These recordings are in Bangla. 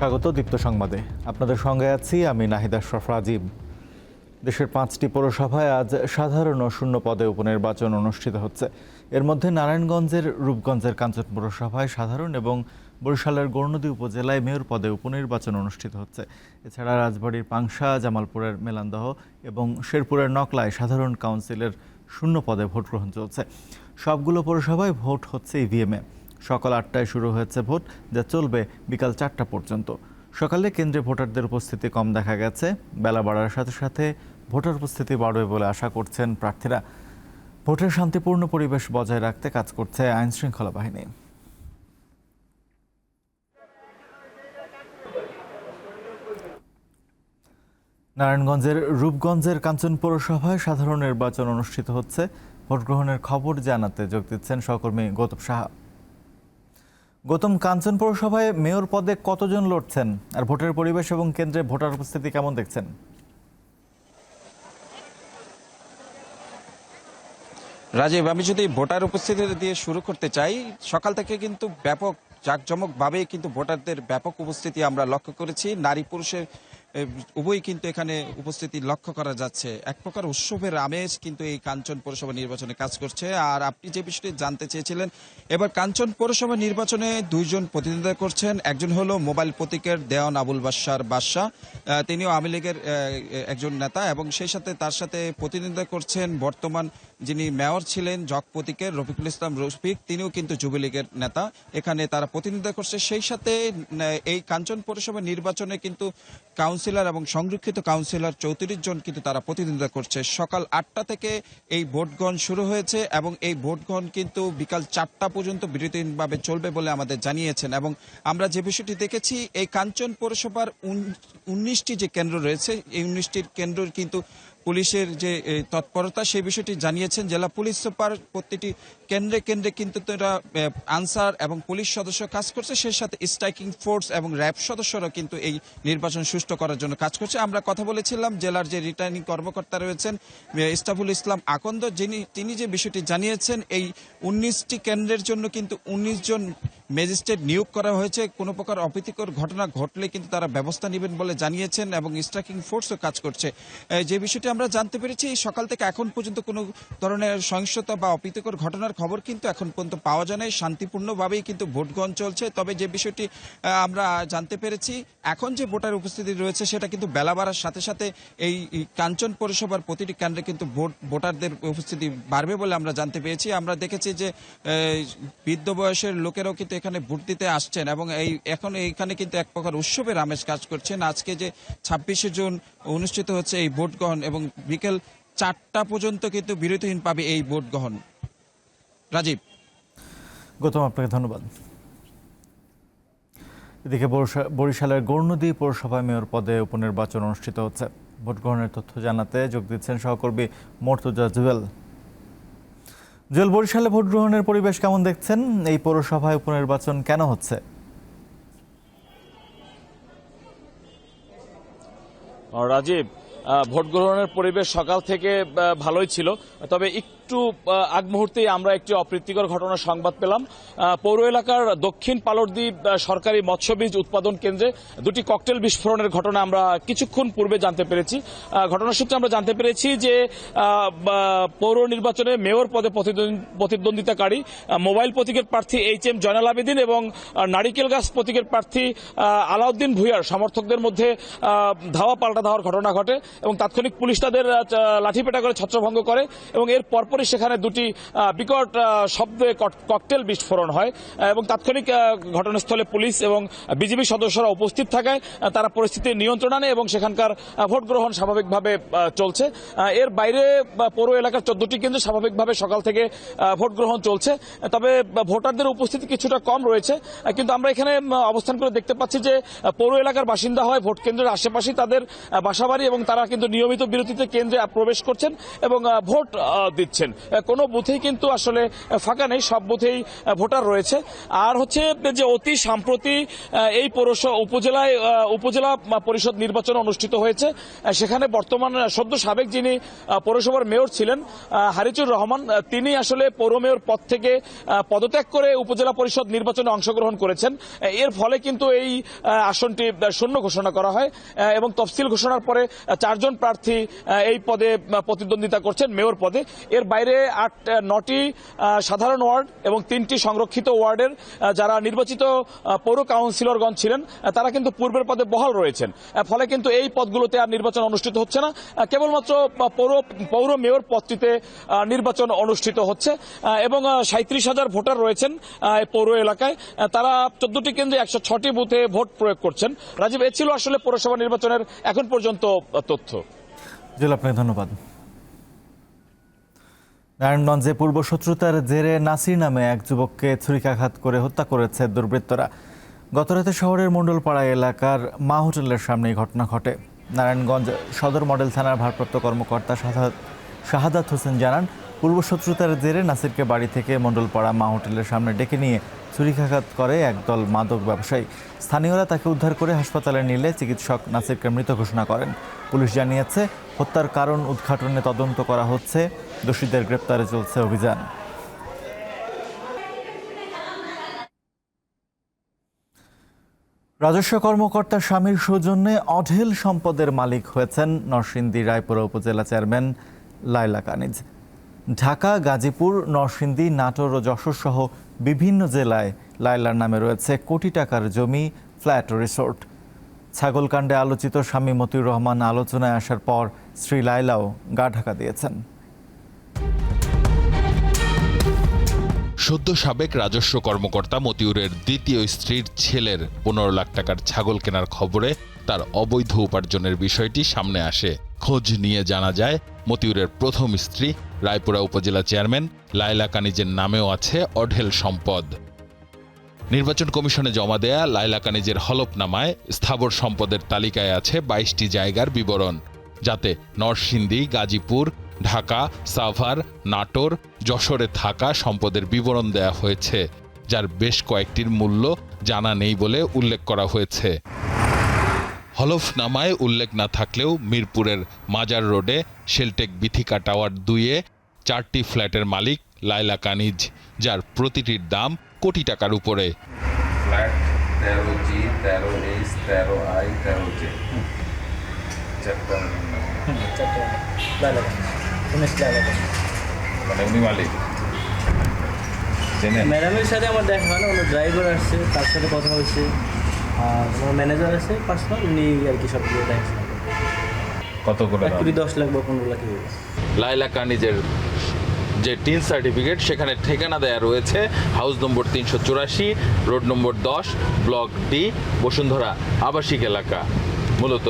স্বাগত দীপ্ত সংবাদে। আপনাদের সঙ্গে আছি আমি নাহিদ আশরাফ রাজীব। দেশের 5টি পৌরসভায় আজ সাধারণ ও শূন্য পদে উপনির্বাচন অনুষ্ঠিত হচ্ছে। এর মধ্যে নারায়ণগঞ্জের রূপগঞ্জের কাঞ্চন পৌরসভায় সাধারণ এবং বরিশালের গৌরনদী উপজেলায় মেয়র পদে উপনির্বাচন অনুষ্ঠিত হচ্ছে। এছাড়া রাজবাড়ীর পাংশা, জামালপুরের মেলান্দহ এবং শেরপুরের নকলায় সাধারণ কাউন্সিলের শূন্য পদে ভোট গ্রহণ চলছে। সবগুলো পৌরসভায় ভোট হচ্ছে ইভিএমে। সকাল 8টায় শুরু হয়েছে ভোট, যা চলবে বিকাল 4টা পর্যন্ত। সকালে কেন্দ্রে ভোটারদের উপস্থিতি কম দেখা গেছে। বেলা বাড়ার সাথে সাথে ভোটার উপস্থিতি বাড়বে বলে আশা করছেন প্রার্থীরা। ভোটের শান্তিপূর্ণ পরিবেশ বজায় রাখতে কাজ করছে আইনশৃঙ্খলা বাহিনী। নারায়ণগঞ্জের রূপগঞ্জের কাঞ্চন পৌরসভায় সাধারণ নির্বাচন অনুষ্ঠিত হচ্ছে। ভোট গ্রহণের খবর জানাতে যোগ দিচ্ছেন সহকর্মী গৌতম সাহা। গৌতম, কাঞ্চন পৌরসভায় মেয়র পদে কতজন লড়ছেন, আর ভোটের পরিবেশ এবং কেন্দ্রে ভোটার উপস্থিতি কেমন দেখছেন? রাজীব, আমি যদি ভোটার উপস্থিতি দিয়ে শুরু করতে চাই, সকাল থেকে কিন্তু ব্যাপক জাঁকজমকভাবে কিন্তু ভোটারদের ব্যাপক উপস্থিতি আমরা লক্ষ্য করেছি। নারী পুরুষের উভয়ই কিন্তু এখানে উপস্থিতি লক্ষ্য করা যাচ্ছে। এক প্রকার উৎসবের আমেজ কিন্তু এই কাঞ্চন পৌরসভা নির্বাচনে কাজ করছে। আর আপনি যে বিষয়টি জানতে চেয়েছিলেন, এবার কাঞ্চন পৌরসভা নির্বাচনে দুইজন প্রতিদ্বন্দ্বিতা করছেন। একজন হলো মোবাইল প্রতীকের দেওয়ান আবুল বাদশাহ, তিনিও আওয়ামী লীগের একজন নেতা, এবং সেই সাথে তার সাথে প্রতিদ্বন্দ্বিতা করছেন বর্তমান যিনি মেয়র ছিলেন জক প্রতীকের রফিকুল ইসলাম রফিক, তিনিও কিন্তু যুবলীগের নেতা। এখানে তারা প্রতিদ্বন্দ্বিতা করছে। সেই সাথে এই কাঞ্চন পৌরসভা নির্বাচনে কিন্তু কাউন্সিলর এবং সংরক্ষিত কাউন্সিলর 34 জন কিন্তু তারা প্রতিদ্বন্দ্বিতা করছে। সকাল 8টা থেকে এই ভোট গ্রহণ শুরু হয়েছে এবং এই ভোট গ্রহণ কিন্তু বিকাল 4টা পর্যন্ত বিরতিহীনভাবে চলবে বলে আমাদের জানিয়েছেন। এবং আমরা যে বিষয়টি দেখেছি, এই কাঞ্চন পৌরসভার 19টি যে কেন্দ্র রয়েছে, এই 19টির কেন্দ্র কিন্তু পুলিশের যে তৎপরতা, সেই বিষয়টি জানিয়েছেন জেলা পুলিশ সুপার। প্রতিটি কেন্দ্রে কেন্দ্রে কিন্তু তারা আনসার এবং পুলিশ সদস্য কাজ করছে, সেই সাথে স্ট্রাইকিং ফোর্স এবং র্যাব সদস্যরা কিন্তু এই নির্বাচন সুষ্ঠু করার জন্য কাজ করছে। আমরা কথা বলেছিলাম জেলার যে রিটার্নিং কর্মকর্তা রয়েছেন ইস্তাফুল ইসলাম আকন্দ, তিনি যে বিষয়টি জানিয়েছেন, এই 19টি কেন্দ্রের জন্য কিন্তু 19 জন ম্যাজিস্ট্রেট নিয়োগ করা হয়েছে। কোনো প্রকার অপ্রীতিকর ঘটনা ঘটলে কিন্তু তারা ব্যবস্থা নেবেন বলে জানিয়েছেন এবং স্ট্রাইকিং ফোর্সও কাজ করছে। যে বিষয়টি আমরা জানতে পেরেছি, সকাল থেকে এখন পর্যন্ত কোনো ধরনের সহিংসতা বা অপ্রীতিকর ঘটনার খবর কিন্তু এখন পর্যন্ত পাওয়া যায় না। শান্তিপূর্ণভাবেই কিন্তু ভোট গ্রহণ চলছে। তবে যে বিষয়টি আমরা জানতে পেরেছি, এখন যে ভোটার উপস্থিতি রয়েছে সেটা কিন্তু বেলা বাড়ার সাথে সাথে এই কাঞ্চন পৌরসভার প্রতিটি কেন্দ্রে কিন্তু ভোটারদের উপস্থিতি বাড়বে বলে আমরা জানতে পেরেছি। আমরা দেখেছি যে বৃদ্ধ বয়সের লোকেরাও কিন্তু এখানে ভোট দিতে আসছেন এবং এখন এইখানে কিন্তু এক প্রকার উৎসবের আমেজ কাজ করছেন। আজকে যে 26শে জুন অনুষ্ঠিত হচ্ছে এই ভোট গ্রহণ, এবং বিকেল 4টা পর্যন্ত কিন্তু বিরতিহীন পাবে এই ভোট গ্রহণ। রাজীব। গৌতম, আপনাকে ধন্যবাদ। এদিকে বরিশালের গৌরনদী পৌরসভায় মেয়র পদে উপনির্বাচন অনুষ্ঠিত হচ্ছে। ভোট গ্রহণের তথ্য জানাতে যোগ দিচ্ছেন সহকর্মী মর্তুজা জুয়েল। বরিশালে ভোট গ্রহণের পরিবেশ কেমন দেখছেন? এই পৌরসভায় উপনির্বাচন কেন হচ্ছে? রাজীব, ভোট গ্রহণের পরিবেশ সকাল থেকে ভালোই ছিল, তবে একটু আগ মুহূর্তেই আমরা একটি অপ্রীতিকর ঘটনার সংবাদ পেলাম। পৌর এলাকার দক্ষিণ পালরদি সরকারি মৎস্য বীজ উৎপাদন কেন্দ্রে দুটি ককটেল বিস্ফোরণের ঘটনা আমরা কিছুক্ষণ পূর্বে জানতে পেরেছি। ঘটনার সূত্রে আমরা জানতে পেরেছি যে পৌর নির্বাচনে মেয়র পদে প্রতিদ্বন্দ্বিতাকারী মোবাইল প্রতীকের প্রার্থী HM জয়নাল আবেদিন এবং নারিকেল গাছ প্রতীকের প্রার্থী আলাউদ্দিন ভুঁইয়ার সমর্থকদের মধ্যে ধাওয়া পাল্টা ধাওয়ার ঘটনা ঘটে এবং তাৎক্ষণিক পুলিশ তাদের লাঠিপেটা করে ছত্রভঙ্গ করে এবং এর পরপরই সেখানে দুটি বিকট শব্দে ককটেল বিস্ফোরণ হয় এবং তাৎক্ষণিক ঘটনাস্থলে পুলিশ এবং বিজিবি সদস্যরা উপস্থিত থাকায় তারা পরিস্থিতি নিয়ন্ত্রণ আনে এবং সেখানকার ভোট গ্রহণ স্বাভাবিকভাবে চলছে। এর বাইরে পৌর এলাকার 14টি কেন্দ্রে স্বাভাবিকভাবে সকাল থেকে ভোট গ্রহণ চলছে, তবে ভোটারদের উপস্থিতি কিছুটা কম রয়েছে। কিন্তু আমরা এখানে অবস্থান করে দেখতে পাচ্ছি যে পৌর এলাকার বাসিন্দা হয় ভোট কেন্দ্রের আশেপাশেই তাদের বাসাবাড়ি এবং তারা কিন্তু নিয়মিত বিরতিতে কেন্দ্রে প্রবেশ করছেন এবং ভোট দিচ্ছেন। করছেন। কোনো বুথেই কিন্তু আসলে ফাঁকা নেই, সব বুথেই ভোটার রয়েছে। আর হচ্ছে যে অতি সম্প্রতি এই উপজেলা পরিষদ নির্বাচন অনুষ্ঠিত হয়েছে, সেখানে বর্তমান সদ্য সাবেক যিনি পৌরসভার মেয়র ছিলেন হারিচুর রহমান, তিনি আসলে পৌর মেয়র পদ থেকে পদত্যাগ করে উপজেলা পরিষদ নির্বাচনে অংশগ্রহণ করেছেন। এর ফলে কিন্তু এই আসনটি শূন্য ঘোষণা করা হয় এবং তফসিল ঘোষণার পরে 4 জন প্রার্থী এই পদে প্রতিদ্বন্দ্বিতা করছেন মেয়র পদে। এর বাইরে 9টি সাধারণ ওয়ার্ড এবং 3টি সংরক্ষিত ওয়ার্ডের যারা নির্বাচিত পৌর কাউন্সিলরগণ ছিলেন তারা কিন্তু পূর্বের পদে বহাল রয়েছেন। ফলে কিন্তু এই পদগুলোতে আর নির্বাচন অনুষ্ঠিত হচ্ছে না, কেবলমাত্র পৌর মেয়র পদটিতে নির্বাচন অনুষ্ঠিত হচ্ছে এবং 37,000 ভোটার রয়েছেন পৌর এলাকায়। তারা 14টি কেন্দ্রে 106টি বুথে ভোট প্রয়োগ করছেন। রাজীব, এ ছিল আসলে পৌরসভা নির্বাচনের এখন পর্যন্ত তথ্য। জুয়েল, আপনাকে ধন্যবাদ। নারায়ণগঞ্জে পূর্বশত্রুতার জেরে নাসির নামে এক যুবককে ছুরিকাঘাত করে হত্যা করেছে দুর্বৃত্তরা। গতরাতে শহরের মণ্ডলপাড়া এলাকার মা হোটেলের সামনে এই ঘটনা ঘটে। নারায়ণগঞ্জ সদর মডেল থানার ভারপ্রাপ্ত কর্মকর্তা শাহাদাত হোসেন জানান, পূর্বশত্রুতার জেরে নাসিরকে বাড়ি থেকে মণ্ডলপাড়া মা হোটেলের সামনে ডেকে নিয়ে ছুরিকাঘাত করে একদল মাদক ব্যবসায়ী। স্থানীয়রা তাকে উদ্ধার করে হাসপাতালে নিলে চিকিৎসক নাসিরকে মৃত ঘোষণা করেন। পুলিশ জানিয়েছে, হত্যার কারণ উদ্ঘাটনে তদন্ত করা হচ্ছে, দোষীদের গ্রেপ্তারে চলছে অভিযান। রাজস্ব কর্মকর্তার স্বামীর সৌজন্যে অঢেল সম্পদের মালিক হয়েছেন নরসিংদী রায়পুরা উপজেলা চেয়ারম্যান লায়লা কানিজ। ঢাকা, গাজীপুর, নরসিংদী, নাটোর ও যশোর সহ বিভিন্ন জেলায় লায়লার নামে রয়েছে কোটি টাকার জমি, ফ্ল্যাট ও রিসোর্ট। ছাগলকাণ্ডে আলোচিত স্বামী মতিউর রহমান আলোচনায় আসার পর স্ত্রী লায়লাও গা ঢাকা দিয়েছেন। সদ্য সাবেক রাজস্ব কর্মকর্তা মতিউরের দ্বিতীয় স্ত্রীর ছেলের 15 লাখ টাকার ছাগল কেনার খবরে তার অবৈধ উপার্জনের বিষয়টি সামনে আসে। খোঁজ নিয়ে জানা যায়, মতিউরের প্রথম স্ত্রী রায়পুরা উপজেলা চেয়ারম্যান লায়লা কানিজের নামেও আছে অঢেল সম্পদ। নির্বাচন কমিশনে জমা দেয়া লায়লা কানিজের হলফনামায় স্থাবর সম্পদের তালিকায় আছে 22টি জায়গার বিবরণ, যাতে নরসিংদী, গাজীপুর, ঢাকা, সাভার, নাটোর, যশোরে থাকা সম্পদের বিবরণ দেয়া হয়েছে, যার বেশ কয়েকটির মূল্য জানা নেই বলে উল্লেখ করা হয়েছে। হলফনামায় উল্লেখ না থাকলেও মিরপুরের মাজার রোডে শেলটেক বিথিকা টাওয়ার 2-এ 4টি ফ্ল্যাটের মালিক লায়লা কানিজ, যার প্রতিটির দাম কোটি টাকার উপরে। Flat 13G, 13H, 13I, 13J, মানে উনি মালিক চেনেন? ম্যাডামের সাথে আমার দেখা হয় না, ওনার ড্রাইভার আসছে, তার সাথে কথা হয়েছে, আর ওনার ম্যানেজার আছে পার্সোনাল, উনি আর কি সব কিছু দেখছে। কত করে? 10 লাখ বা 15 লাখ। লায়লা কানিজের যে টিন সার্টিফিকেট, সেখানে ঠিকানা দেয়া রয়েছে হাউস নম্বর 384, road number 10, block D, Bashundhara আবাসিক এলাকা। মূলত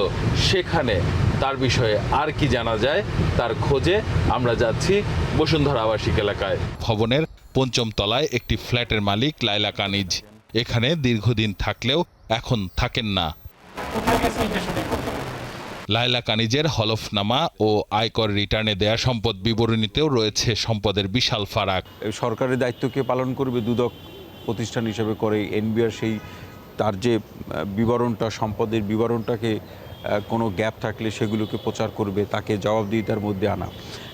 সেখানে তার বিষয়ে আর কি জানা যায় তার খোঁজে আমরা যাচ্ছি বসুন্ধরা আবাসিক এলাকায়। ভবনের 5ম তলায় একটি ফ্ল্যাটের মালিক লায়লা কানিজ। এখানে দীর্ঘদিন থাকলেও এখন থাকেন না। লায়লা কানিজের হলফনামা ও আয়কর রিটার্নে দেয়া সম্পদ বিবরণীতেও রয়েছে সম্পদের বিশাল ফারাক। সরকারের দায়িত্বকে পালন করবে দুদক প্রতিষ্ঠান হিসেবে করে এনবিআর সেই তার যে বিবরণটা, সম্পদের বিবরণটাকে কোনো গ্যাপ থাকলে সেগুলোকে প্রচার করবে, তাকে জবাবদিহিতার মধ্যে আনা।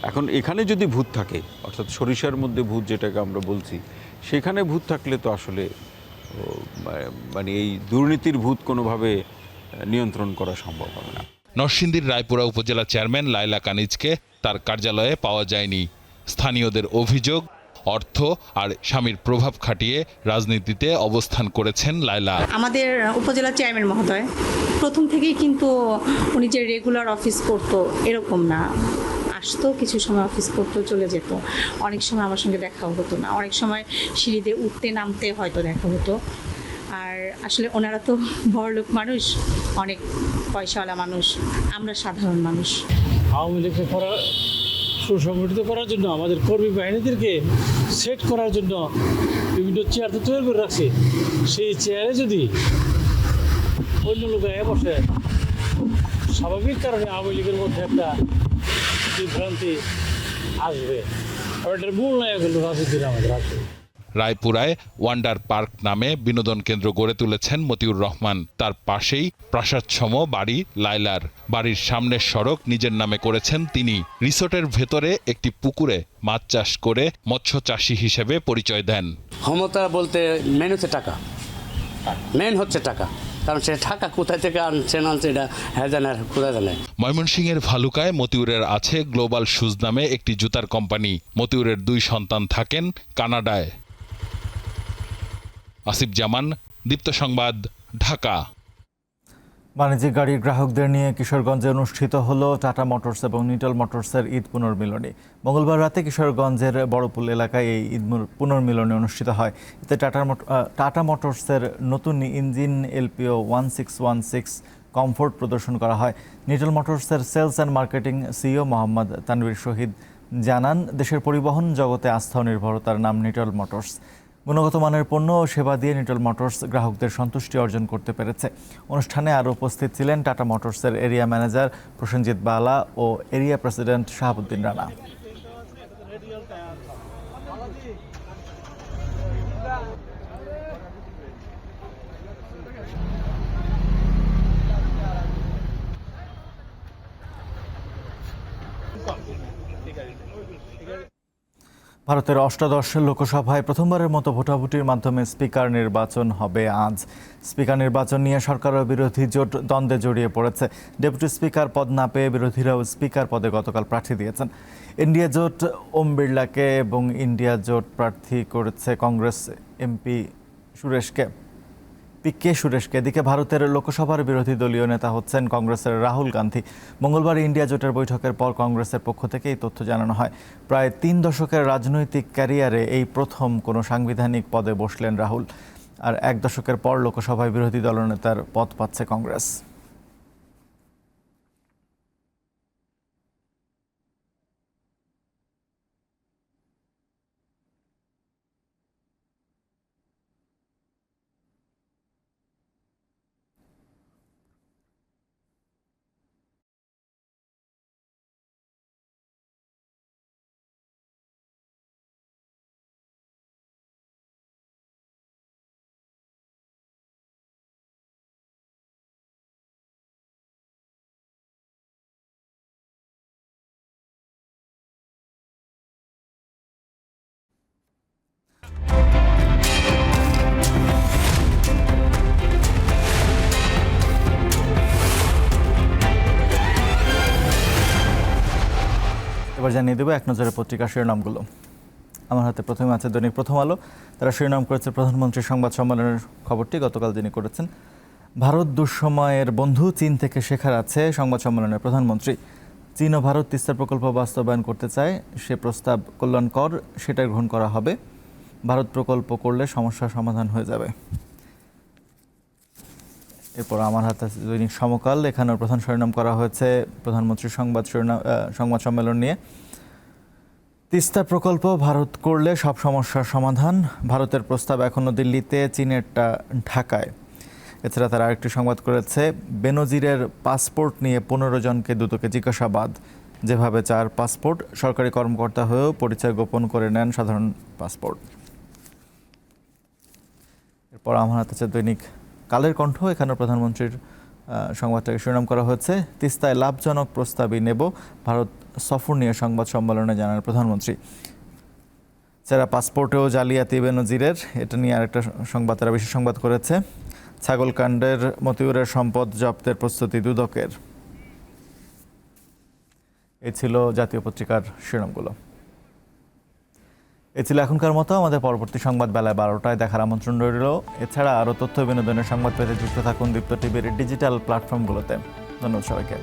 এখন এখানে যদি ভূত থাকে, অর্থাৎ সরিষার মধ্যে ভূত যেটাকে আমরা বলছি, সেখানে ভূত থাকলে তো আসলে মানে এই দুর্নীতির ভূত কোনোভাবে নিয়ন্ত্রণ করা সম্ভব হবে না। নরসিংদীর রায়পুরা উপজেলা চেয়ারম্যান লায়লা কানিজকে তার কার্যালয়ে পাওয়া যায়নি। স্থানীয়দের অভিযোগ, অর্থ আর স্বামীর প্রভাব খাটিয়ে রাজনীতিতে অবস্থান করেছেন লায়লা। আমাদের উপজেলা চেয়ারম্যান মহোদয় প্রথম থেকেই কিন্তু উনি যে রেগুলার অফিস করতো এরকম না, আসতো, কিছু সময় অফিস করতো, চলে যেত। অনেক সময় আমার সঙ্গে দেখাও হতো না, অনেক সময় সিঁড়িতে উঠতে নামতে হয়তো দেখা হতো। আর আসলে ওনারা তো বড়লোক মানুষ, অনেক পয়সাওয়ালা মানুষ, আমরা সাধারণ মানুষ। আওয়ামী লীগকে সুসংগঠিত করার জন্য, আমাদের কর্মী বাহিনীদেরকে সেট করার জন্য বিভিন্ন চেয়ার তো তৈরি করে রাখছে। সেই চেয়ারে যদি অন্য লোকেরা বসে, স্বাভাবিক কারণে আওয়ামী লীগের মধ্যে একটা বিভ্রান্তি আসবে। আর এটার মূল নায়ক হলো রাজনীতির আমাদের আসলে। রায়পুরায় ওয়ান্ডার পার্ক নামে বিনোদন কেন্দ্র গড়ে তুলেছেন মতিউর রহমান। তার পাশেই প্রাসাদসম বাড়ি লায়লার। বাড়ির সামনের সড়ক নিজের নামে করেছেন তিনি। রিসোর্টের ভেতরে একটি পুকুরে মাছ চাষ করে মৎস্য চাষী হিসেবে পরিচয় দেন। ক্ষমতা বলতে মেন হচ্ছে টাকা, মেন হচ্ছে টাকা, কারণ সে টাকা কোথায় থেকে আনছে এটা হ্যাঁ জানে আর কোথায় জানে। ময়মনসিংহের ভালুকায় মতিউরের আছে গ্লোবাল শুজ নামে একটি জুতার কোম্পানি। মতিউরের 2 সন্তান থাকেন কানাডায়। আসিফ জামান, দীপ্ত সংবাদ, ঢাকা। বাণিজ্যিক গাড়ির গ্রাহকদের নিয়ে কিশোরগঞ্জে অনুষ্ঠিত হলো টাটা মোটরস এবং নিটল মোটরসের ঈদ পুনর্মিলনী। মঙ্গলবার রাতে কিশোরগঞ্জের বড়পুল এলাকায় এই ঈদ পুনর্মিলনী অনুষ্ঠিত হয়। এতে টাটা মোটরসের নতুন ইঞ্জিন এলপিও 1616 কমফোর্ট প্রদর্শন করা হয়। নিটল মোটরসের sales and marketing CEO Mohammad Tanvir Shahid জানান, দেশের পরিবহন জগতে আস্থা ও নির্ভরতার নাম নিটল মোটরস। গুণগত মানের পণ্য ও সেবা দিয়ে নিটল মোটরস গ্রাহকদের সন্তুষ্টি অর্জন করতে পেরেছে। অনুষ্ঠানে আরও উপস্থিত ছিলেন টাটা মোটরসের এরিয়া ম্যানেজার প্রসেনজিৎ বালা ও এরিয়া প্রেসিডেন্ট শাহাবুদ্দিন রানা। ভারতের ৮ম লোকসভায় প্রথমবারের মতো ভোটাভুটির মাধ্যমে স্পিকার নির্বাচন হবে আজ। স্পিকার নির্বাচন নিয়ে সরকার ও বিরোধী জোট দ্বন্দ্বে জড়িয়ে পড়েছে। ডেপুটি স্পিকার পদ না পেয়ে বিরোধীরাও স্পিকার পদে গতকাল প্রার্থী দিয়েছেন। ইন্ডিয়া জোট ওম বিড়লাকে এবং ইন্ডিয়া জোট প্রার্থী করেছে কংগ্রেস এমপি সুরেশকে। এদিকে ভারতের লোকসভার বিরোধী দলীয় নেতা হচ্ছেন কংগ্রেসের রাহুল গান্ধী। মঙ্গলবার ইন্ডিয়া জোটের বৈঠকের পর কংগ্রেসের পক্ষ থেকে এই তথ্য জানানো হয়। প্রায় 3 দশকের রাজনৈতিক ক্যারিয়ারে এই প্রথম কোনো সাংবিধানিক পদে বসলেন রাহুল। আর 1 দশকের পর লোকসভায় বিরোধী দলনেতার পদ পাচ্ছে কংগ্রেস। এবার জানিয়ে দেব এক নজরে পত্রিকার শিরোনামগুলো। আমার হাতে প্রথমে আছে দৈনিক প্রথম আলো। তারা শিরোনাম করেছে প্রধানমন্ত্রীর সংবাদ সম্মেলনের খবরটি গতকাল যিনি করেছেন। ভারত দুঃসময়ের বন্ধু, চীন থেকে শেখার আছে। সংবাদ সম্মেলনের প্রধানমন্ত্রী, চীন ও ভারত তিস্তা প্রকল্প বাস্তবায়ন করতে চায়, সে প্রস্তাব কল্যাণকর, সেটা গ্রহণ করা হবে। ভারত প্রকল্প করলে সমস্যার সমাধান হয়ে যাবে। এরপর আমার হাতে দৈনিক সমকাল, এখানেও প্রধান শিরোনাম করা হয়েছে প্রধানমন্ত্রীর সংবাদ সম্মেলন নিয়ে। তিস্তা প্রকল্প ভারত করলে সব সমস্যার সমাধান, ভারতের প্রস্তাব এখনও দিল্লিতে, চীনেরটা ঢাকায়। এছাড়া তারা আরেকটি সংবাদ করেছে, বেনজিরের পাসপোর্ট নিয়ে 15 জনকে দুদকে জিজ্ঞাসাবাদ। যেভাবে 4 পাসপোর্ট, সরকারি কর্মকর্তা হয়েও পরিচয় গোপন করে নেন সাধারণ পাসপোর্ট। এরপর আমার হাতে আছে দৈনিক কালের কণ্ঠ, এখানে প্রধানমন্ত্রীর সংবাদটাকে শিরোনাম করা হয়েছে, তিস্তায় লাভজনক প্রস্তাবই নেব, ভারত সফর নিয়ে সংবাদ সম্মেলনে জানান প্রধানমন্ত্রী। যারা পাসপোর্টেও জালিয়াতি বেনজিরের, এটা নিয়ে আরেকটা সংবাদ তারা বিশেষ সংবাদ করেছে, ছাগলকাণ্ডের মতিউরের সম্পদ জব্দের প্রস্তুতি দুদকের। এই ছিল জাতীয় পত্রিকার শিরোনামগুলো। এ ছিল এখনকার মতো। আমাদের পরবর্তী সংবাদ বেলায় 12টায় দেখার আমন্ত্রণ রইল। এছাড়া আরও তথ্য বিনোদনের সংবাদ পেতে যুক্ত থাকুন দীপ্ত টিভির ডিজিটাল প্ল্যাটফর্মগুলোতে। ধন্যবাদ সবাইকে।